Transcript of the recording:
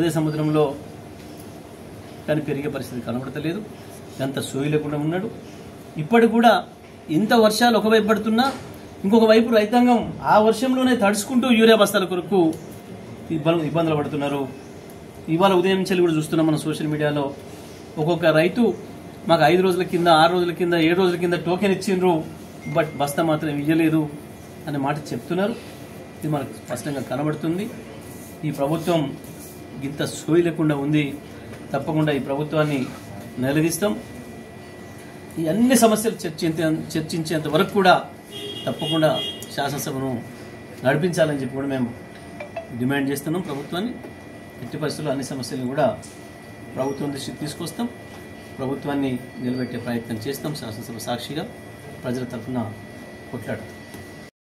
అదే సముద్రంలో కానీ పెరిగే పరిస్థితి కనబడతలేదు. ఎంత సోయి లేకుండా ఉన్నాడు. ఇప్పటికి కూడా ఇంత వర్షాలు ఒకవైపు పడుతున్నా ఇంకొక వైపు రైతాంగం ఆ వర్షంలోనే తడుచుకుంటూ యూరియా బస్తాల కొరకు ఇబ్బందులు పడుతున్నారు. ఇవాళ ఉదయం నుంచి కూడా చూస్తున్నాం మనం సోషల్ మీడియాలో. ఒక్కొక్క రైతు మాకు 5 రోజుల కింద 6 రోజుల కింద 7 రోజుల కింద టోకెన్ ఇచ్చిండ్రు, బట్ బస్తా మాత్రం ఇయ్యలేదు అనే మాట చెప్తున్నారు. ఇది మనకు స్పష్టంగా కనబడుతుంది. ఈ ప్రభుత్వం ఇంత సోయి లేకుండా ఉంది. తప్పకుండా ఈ ప్రభుత్వాన్ని నిలదీస్తాం. ఈ అన్ని సమస్యలు చర్చించేంత వరకు కూడా తప్పకుండా శాసనసభను నడిపించాలని చెప్పి కూడా మేము డిమాండ్ చేస్తున్నాం ప్రభుత్వాన్ని. ఎట్టి పరిస్థితుల్లో అన్ని సమస్యలను కూడా ప్రభుత్వం దృష్టికి తీసుకొస్తాం. ప్రభుత్వాన్ని నిలబెట్టే ప్రయత్నం చేస్తాం. శాసనసభ సాక్షిగా ప్రజల తరఫున కొట్లాడతాం.